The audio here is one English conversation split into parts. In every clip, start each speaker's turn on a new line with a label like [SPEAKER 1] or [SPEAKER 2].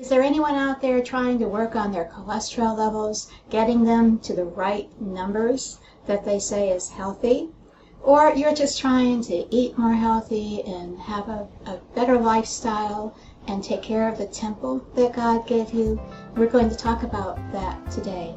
[SPEAKER 1] Is there anyone out there trying to work on their cholesterol levels, getting them to the right numbers that they say is healthy? Or you're just trying to eat more healthy and have a better lifestyle and take care of the temple that God gave you? We're going to talk about that today.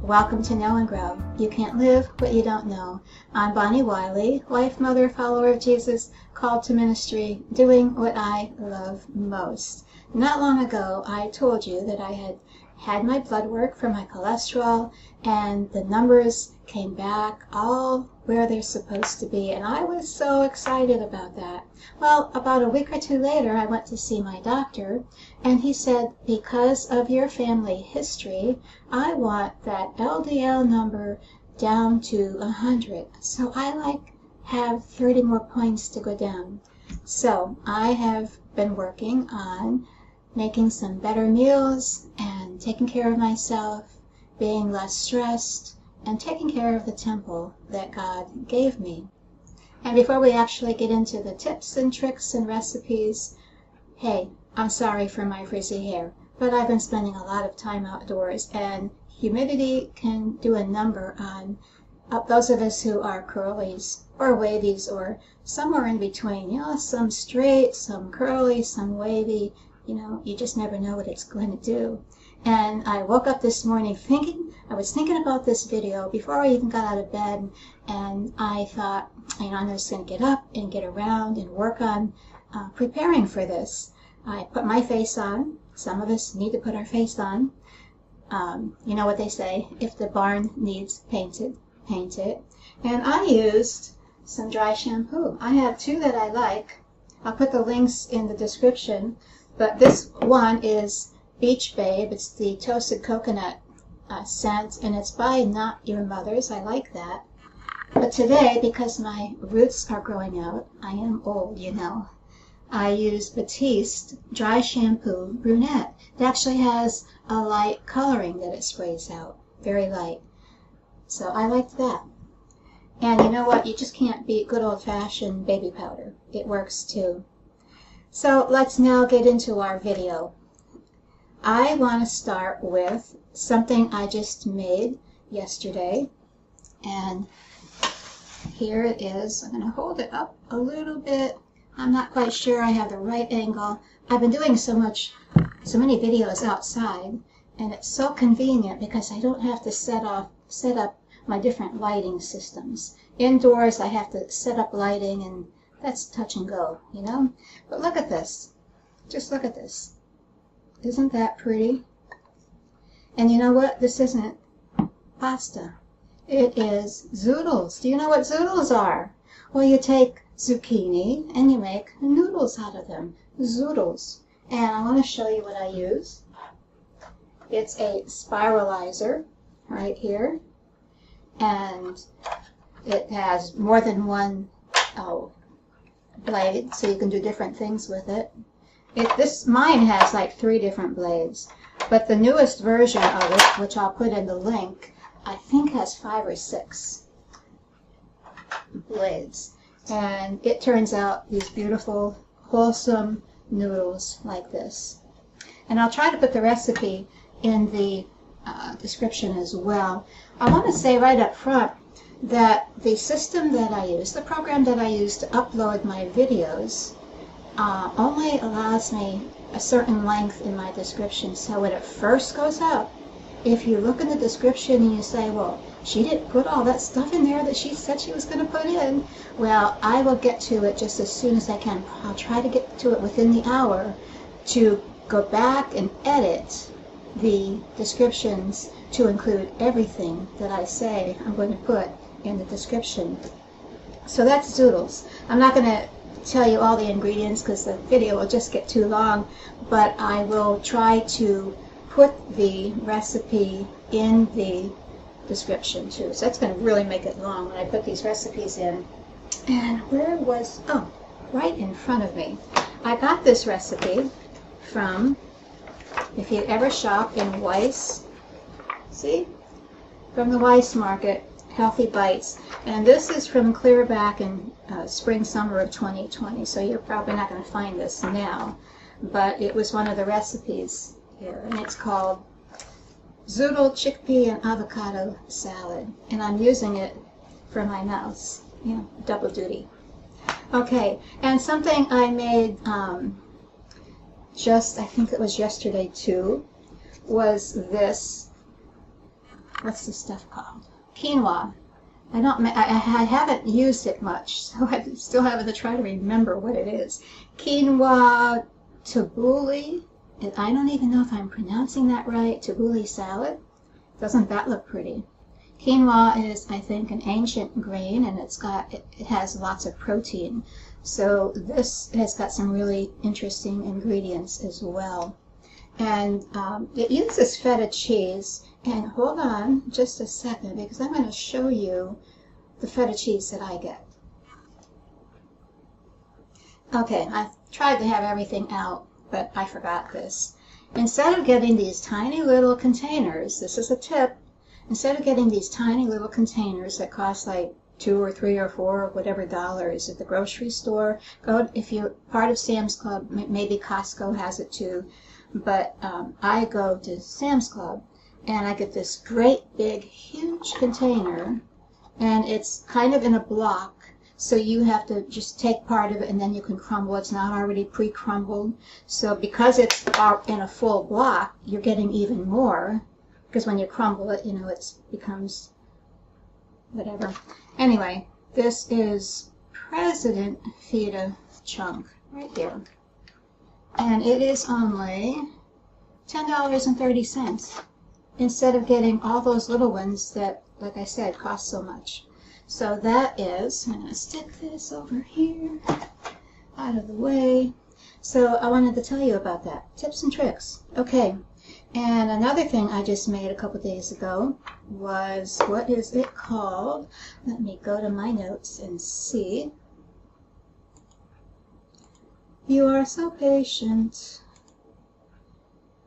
[SPEAKER 1] Welcome to Know and Grow. You can't live what you don't know. I'm Bonnie Wiley, wife, mother, follower of Jesus, called to ministry, doing what I love most. Not long ago, I told you that I had my blood work for my cholesterol, and the numbers came back all where they're supposed to be, and I was so excited about that. Well, about a week or two later, I went to see my doctor, and he said, because of your family history, I want that LDL number down to 100. So I have 30 more points to go down. So I have been working on making some better meals and taking care of myself, being less stressed, and taking care of the temple that God gave me. And before we actually get into the tips and tricks and recipes, hey, I'm sorry for my frizzy hair, but I've been spending a lot of time outdoors, and humidity can do a number on those of us who are curlies or wavies or somewhere in between. You know, some straight, some curly, some wavy. You know, you just never know what it's going to do. And I woke up this morning I was thinking about this video before I even got out of bed, and I thought, you know, I'm just going to get up and get around and work on preparing for this. I put my face on. Some of us need to put our face on. You know what they say, if the barn needs painted, paint it. And I used some dry shampoo. I have two that I like. I'll put the links in the description. But this one is Beach Babe. It's the toasted coconut scent, and it's by Not Your Mother's. I like that. But today, because my roots are growing out, I am old, you know, I use Batiste Dry Shampoo Brunette. It actually has a light coloring that it sprays out, very light. So I like that. And you know what? You just can't beat good old-fashioned baby powder. It works too. So let's now get into our video. I want to start with something I just made yesterday, and here it is. I'm going to hold it up a little bit. I'm not quite sure I have the right angle. I've been doing so many videos outside, and it's so convenient because I don't have to set up my different lighting systems. Indoors I have to set up lighting, and that's touch and go, you know? But look at this. Just look at this. Isn't that pretty? And you know what? This isn't pasta. It is zoodles. Do you know what zoodles are? Well, you take zucchini and you make noodles out of them. Zoodles. And I want to show you what I use. It's a spiralizer right here. And it has more than one blade, so you can do different things with it. Mine has like 3 different blades, but the newest version of it, which I'll put in the link, I think has 5 or 6 blades. And it turns out these beautiful, wholesome noodles like this. And I'll try to put the recipe in the description as well. I want to say right up front that the system that I use, the program that I use to upload my videos, only allows me a certain length in my description. So when it first goes up, if you look in the description and you say, well, she didn't put all that stuff in there that she said she was going to put in, well, I will get to it just as soon as I can. I'll try to get to it within the hour to go back and edit the descriptions to include everything that I say I'm going to put in the description. So that's zoodles. I'm not going to tell you all the ingredients because the video will just get too long, but I will try to put the recipe in the description too. So that's going to really make it long when I put these recipes in. And where was, oh, right in front of me. I got this recipe from, if you ever shop in Weiss, see? From the Weiss Market. Healthy Bites. And this is from clear back in spring, summer of 2020, so you're probably not going to find this now. But it was one of the recipes here, and it's called Zoodle chickpea and avocado salad. And I'm using it for my mouse. You know, double duty. Okay, and something I made I think it was yesterday too, was this. What's the stuff called? Quinoa. I haven't used it much, so I'm still having to try to remember what it is. Quinoa tabbouleh. I don't even know if I'm pronouncing that right. Tabbouleh salad. Doesn't that look pretty? Quinoa is, I think, an ancient grain, and it has lots of protein. So this has got some really interesting ingredients as well. And it uses feta cheese. And hold on just a second, because I'm going to show you the feta cheese that I get. Okay, I tried to have everything out, but I forgot this. Instead of getting these tiny little containers, this is a tip, instead of getting these tiny little containers that cost like $2 or $3 or $4 or whatever dollars at the grocery store, if you're part of Sam's Club, maybe Costco has it too, but I go to Sam's Club and I get this great big huge container, and it's kind of in a block, so you have to just take part of it and then you can crumble. It's not already pre-crumbled, so because it's in a full block, you're getting even more, because when you crumble it, you know, it becomes whatever. Anyway, this is President Feta chunk right there, and it is only $10.30 instead of getting all those little ones that, like I said, cost so much. So that is, I'm going to stick this over here out of the way. So I wanted to tell you about that. Tips and tricks. Okay. And another thing I just made a couple days ago was, what is it called? Let me go to my notes and see. You are so patient.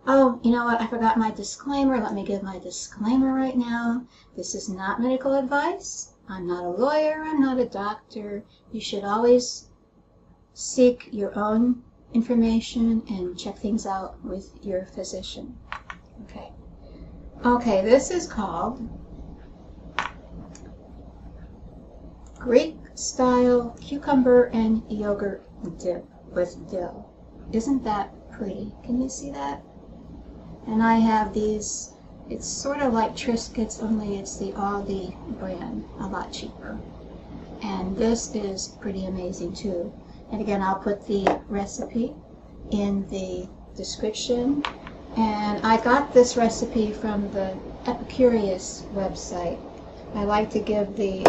[SPEAKER 1] Oh, you know what? I forgot my disclaimer. Let me give my disclaimer right now. This is not medical advice. I'm not a lawyer. I'm not a doctor. You should always seek your own information and check things out with your physician. Okay. Okay, this is called Greek-style cucumber and yogurt dip with dill. Isn't that pretty? Can you see that? And I have these, it's sort of like Triscuits, only it's the Aldi brand, a lot cheaper. And this is pretty amazing too. And again, I'll put the recipe in the description. And I got this recipe from the Epicurious website. I like to give the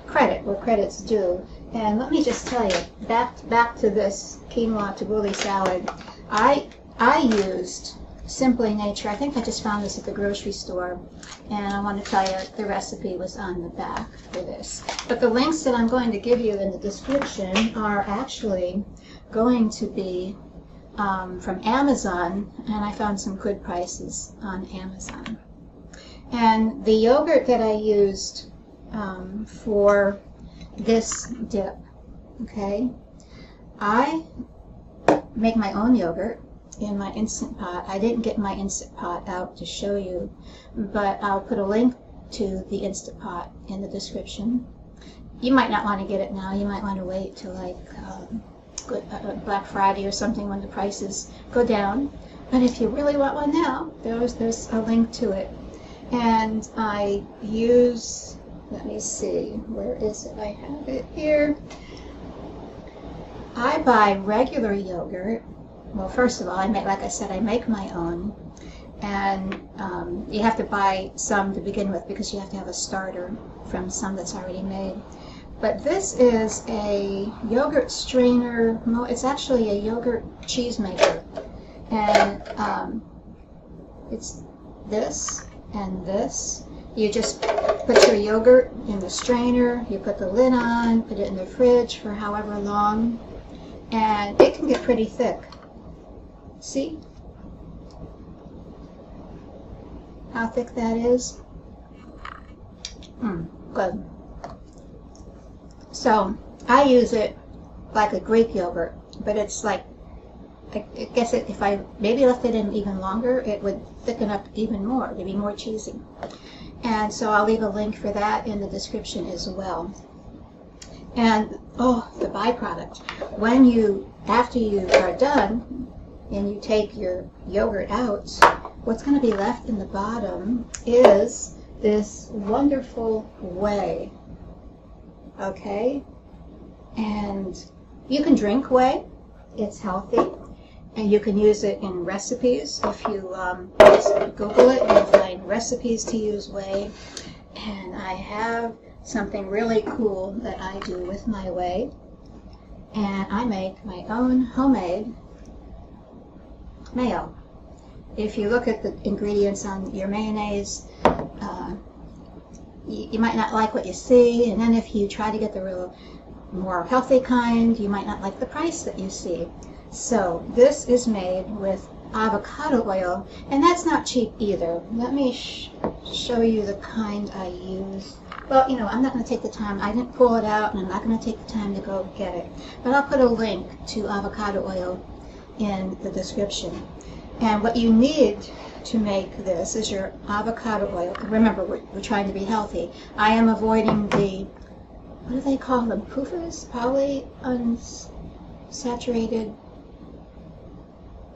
[SPEAKER 1] credit where credit's due. And let me just tell you, back to this quinoa tabbouleh salad, I used Simply Nature. I think I just found this at the grocery store, and I want to tell you the recipe was on the back for this. But the links that I'm going to give you in the description are actually going to be from Amazon, and I found some good prices on Amazon. And the yogurt that I used for this dip, okay, I make my own yogurt in my Instant Pot. I didn't get my Instant Pot out to show you, but I'll put a link to the Instant Pot in the description. You might not want to get it now. You might want to wait till like Black Friday or something when the prices go down. But if you really want one now, there's a link to it. And I use, let me see, where is it? I have it here. I buy regular yogurt. Well, first of all, like I said, I make my own, and you have to buy some to begin with because you have to have a starter from some that's already made. But this is a yogurt strainer. It's actually a yogurt cheese maker, and it's this and this. You just put your yogurt in the strainer, you put the lid on, put it in the fridge for however long, and it can get pretty thick. See how thick that is? Good. So I use it like a Greek yogurt, but it's like, I guess if I maybe left it in even longer, it would thicken up even more. It'd be more cheesy. And so I'll leave a link for that in the description as well. And oh, the byproduct. After you are done and you take your yogurt out, what's going to be left in the bottom is this wonderful whey. Okay? And you can drink whey. It's healthy. And you can use it in recipes. If you just Google it, you'll find recipes to use whey. And I have something really cool that I do with my whey. And I make my own homemade mayo. If you look at the ingredients on your mayonnaise, you might not like what you see. And then if you try to get the real more healthy kind, you might not like the price that you see. So this is made with avocado oil, and that's not cheap either. Let me show you the kind I use. Well, you know, I'm not going to take the time. I didn't pull it out, and I'm not going to take the time to go get it. But I'll put a link to avocado oil in the description. And what you need to make this is your avocado oil. Remember, we're trying to be healthy. I am avoiding the, what do they call them? PUFAs? Polyunsaturated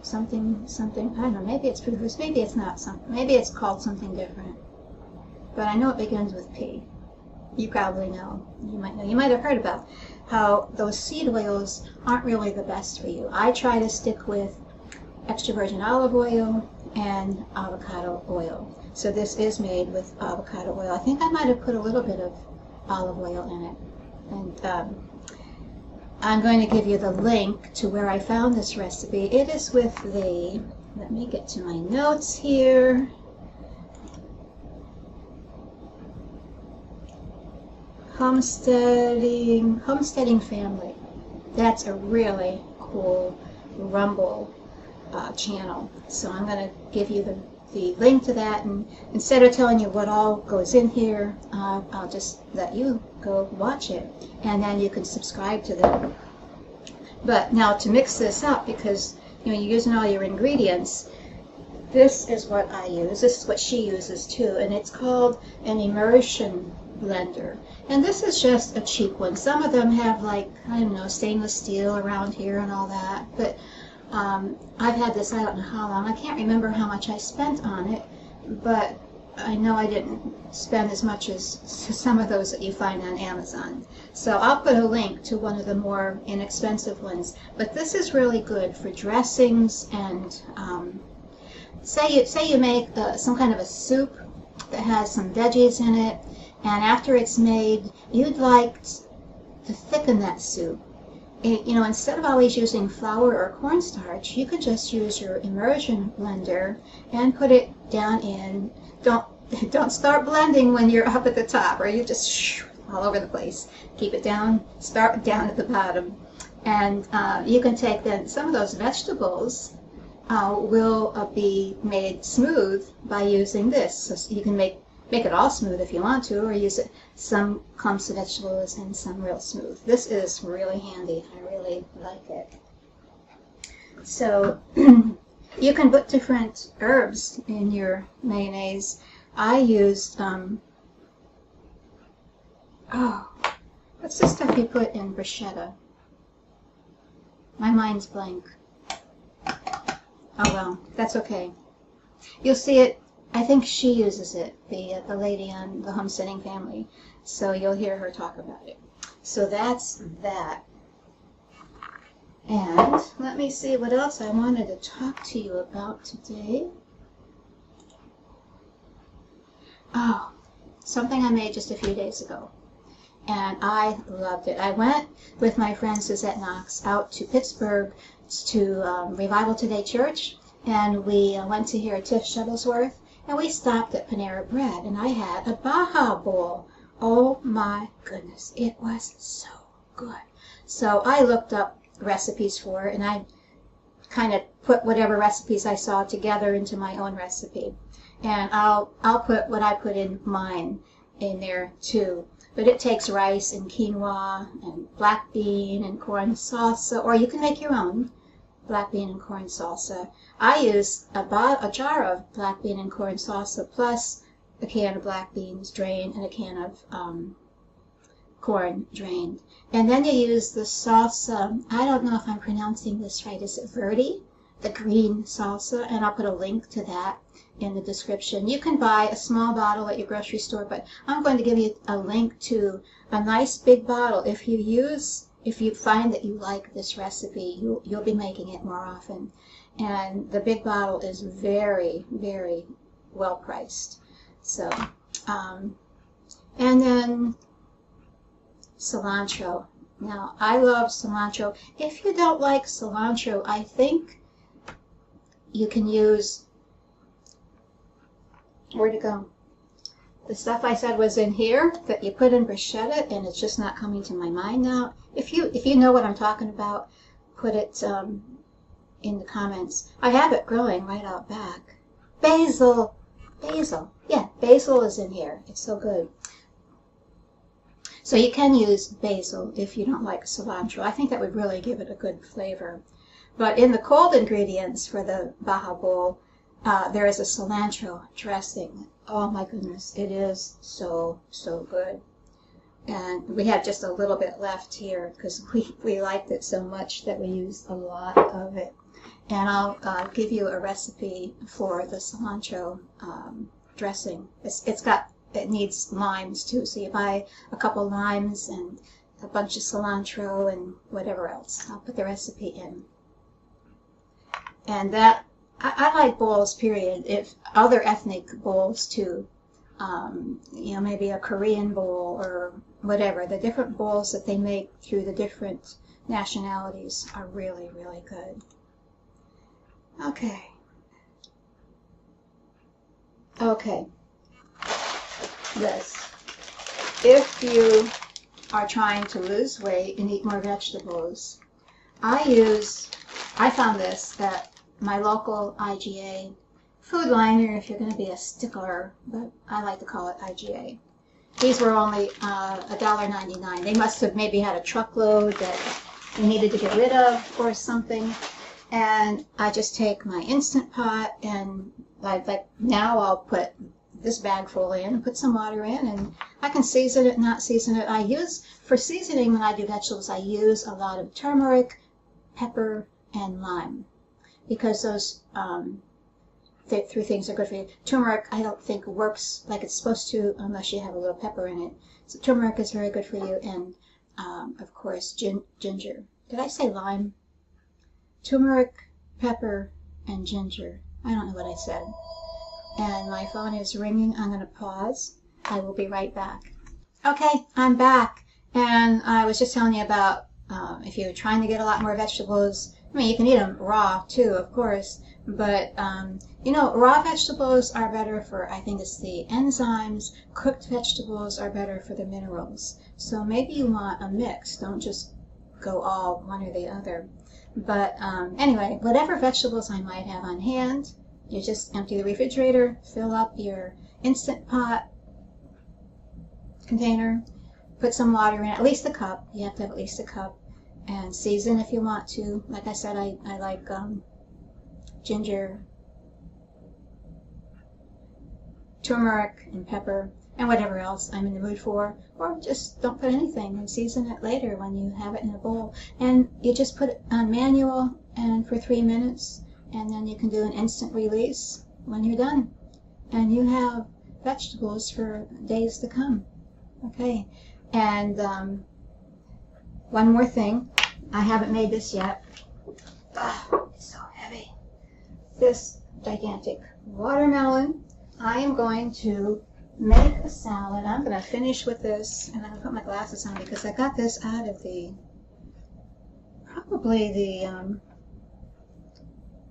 [SPEAKER 1] something, I don't know, maybe it's PUFAs, maybe it's not something, maybe it's called something different. But I know it begins with P. You probably know. You might have heard about how those seed oils aren't really the best for you. I try to stick with extra virgin olive oil and avocado oil. So this is made with avocado oil. I think I might have put a little bit of olive oil in it. And I'm going to give you the link to where I found this recipe. It is with the, let me get to my notes here. Homesteading Family. That's a really cool Rumble channel. So I'm going to give you the link to that, and instead of telling you what all goes in here, I'll just let you go watch it, and then you can subscribe to them. But now to mix this up, because you know you're using all your ingredients, this is what I use. This is what she uses too, and it's called an immersion blender. And this is just a cheap one. Some of them have, like, I don't know, stainless steel around here and all that, but I've had this, I don't know how long. I can't remember how much I spent on it, but I know I didn't spend as much as some of those that you find on Amazon. So I'll put a link to one of the more inexpensive ones. But this is really good for dressings, and say you make some kind of a soup that has some veggies in it, and after it's made, you'd like to thicken that soup. You know, instead of always using flour or cornstarch, you could just use your immersion blender and put it down in. Don't start blending when you're up at the top, or you just all over the place. Keep it down. Start down at the bottom, and you can take then some of those vegetables will be made smooth by using this. So you can make it all smooth if you want to, or use it some clumps of vegetables and some real smooth. This is really handy. I really like it. So you can put different herbs in your mayonnaise. I used what's the stuff you put in bruschetta? My mind's blank. Oh well, that's okay. You'll see it. I think she uses it, the lady on the Homesteading Family, so you'll hear her talk about it. So that's that. And let me see what else I wanted to talk to you about today. Oh, something I made just a few days ago, and I loved it. I went with my friend Suzette Knox out to Pittsburgh to Revival Today Church, and we went to hear Tiff Shuttlesworth. And we stopped at Panera Bread, and I had a Baja Bowl. Oh my goodness, it was so good. So I looked up recipes for it, and I kind of put whatever recipes I saw together into my own recipe. And I'll put what I put in mine in there too. But it takes rice and quinoa and black bean and corn salsa, or you can make your own black bean and corn salsa. I use a jar of black bean and corn salsa plus a can of black beans drained and a can of corn drained. And then you use the salsa. I don't know if I'm pronouncing this right. Is it verde? The green salsa, and I'll put a link to that in the description. You can buy a small bottle at your grocery store, but I'm going to give you a link to a nice big bottle. If you find that you like this recipe, you'll be making it more often. And the big bottle is very, very well priced. So, and then cilantro. Now, I love cilantro. If you don't like cilantro, I think you can use, where'd it go? The stuff I said was in here that you put in bruschetta, and it's just not coming to my mind now. If you know what I'm talking about, put it in the comments. I have it growing right out back. Basil. Yeah, basil is in here. It's so good. So you can use basil if you don't like cilantro. I think that would really give it a good flavor. But in the cold ingredients for the Baja Bowl, there is a cilantro dressing. Oh my goodness, it is so, so good. And we have just a little bit left here because we liked it so much that we used a lot of it. And I'll give you a recipe for the cilantro dressing. It needs limes too, so you buy a couple limes and a bunch of cilantro and whatever else. I'll put the recipe in. And that, I like bowls, period. If other ethnic bowls too, you know, maybe a Korean bowl or whatever. The different bowls that they make through the different nationalities are really, really good. Okay. This. If you are trying to lose weight and eat more vegetables, I found this at my local IGA food line, or if you're going to be a stickler, but I like to call it IGA. These were only $1.99. They must have maybe had a truckload that they needed to get rid of or something. And I just take my Instant Pot, and like now I'll put this bag full in and put some water in, and I can season it, not season it. For seasoning when I do vegetables, I use a lot of turmeric, pepper, and lime, because those three things are good for you. Turmeric, I don't think works like it's supposed to unless you have a little pepper in it. So turmeric is very good for you, and of course ginger. Did I say lime? Turmeric, pepper, and ginger. I don't know what I said. And my phone is ringing. I'm going to pause. I will be right back. Okay, I'm back. And I was just telling you about if you're trying to get a lot more vegetables. I mean, you can eat them raw too, of course. But, you know, raw vegetables are better for, I think it's the enzymes. Cooked vegetables are better for the minerals. So maybe you want a mix. Don't just go all one or the other. But anyway, whatever vegetables I might have on hand, you just empty the refrigerator, fill up your Instant Pot container, put some water in, at least a cup. You have to have at least a cup, and season if you want to. Like I said, I like ginger, turmeric, and pepper, and whatever else I'm in the mood for. Or just don't put anything and season it later when you have it in a bowl. And you just put it on manual and for 3 minutes, and then you can do an instant release when you're done. And you have vegetables for days to come. Okay, and one more thing. I haven't made this yet. It's so heavy. This gigantic watermelon. I am going to make a salad. I'm going to finish with this, and I'm going to put my glasses on because I got this out of probably the,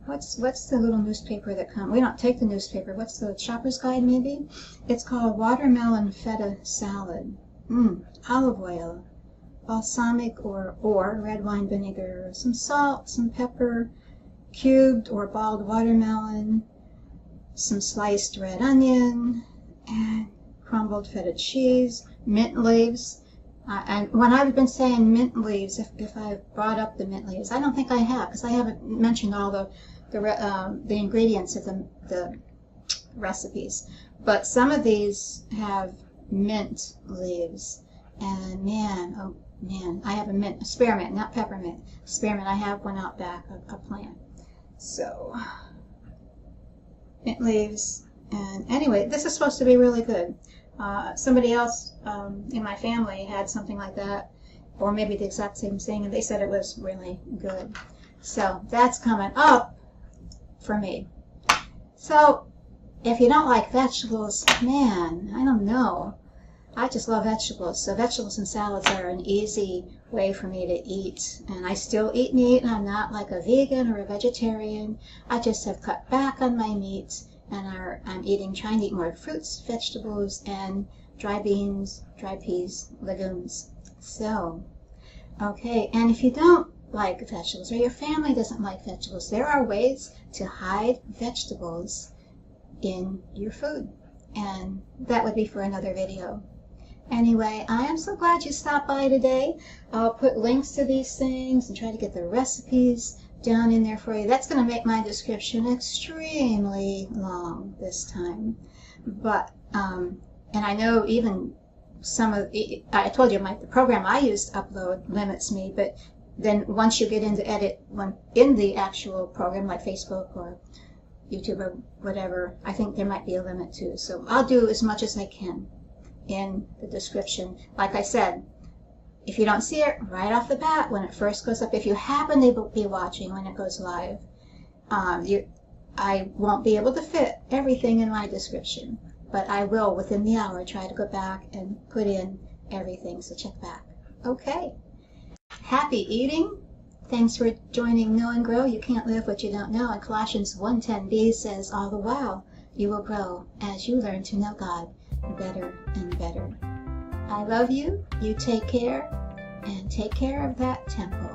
[SPEAKER 1] what's the little newspaper that comes? We don't take the newspaper. What's the Shopper's Guide maybe? It's called Watermelon Feta Salad. Olive oil, balsamic or red wine vinegar, some salt, some pepper, cubed or balled watermelon, some sliced red onion, and crumbled feta cheese, mint leaves. And when I've been saying mint leaves, if I've brought up the mint leaves, I don't think I have, because I haven't mentioned all the ingredients of the recipes. But some of these have mint leaves, and man, oh man, I have a spearmint, not peppermint, spearmint. I have one out back, a plant. So, mint leaves, and anyway, this is supposed to be really good. Somebody else in my family had something like that, or maybe the exact same thing, and they said it was really good. So that's coming up for me. So if you don't like vegetables, man, I don't know. I just love vegetables. So vegetables and salads are an easy way for me to eat. And I still eat meat, and I'm not like a vegan or a vegetarian. I just have cut back on my meat, and I'm trying to eat more fruits, vegetables, and dry beans, dry peas, legumes. So, okay, and if you don't like vegetables, or your family doesn't like vegetables, there are ways to hide vegetables in your food, and that would be for another video. Anyway, I am so glad you stopped by today. I'll put links to these things and try to get the recipes down in there for you. That's going to make my description extremely long this time. But, and I know even I told you the program I use to upload limits me, but then once you get into edit in the actual program like Facebook or YouTube or whatever, I think there might be a limit too. So I'll do as much as I can in the description. Like I said, if you don't see it right off the bat when it first goes up, if you happen to be watching when it goes live, I won't be able to fit everything in my description, but I will within the hour try to go back and put in everything, so check back. Okay, happy eating. Thanks for joining Know and Grow. You can't live what you don't know. And Colossians 1:10b says, all the while you will grow as you learn to know God better and better. I love you. You take care, and take care of that temple.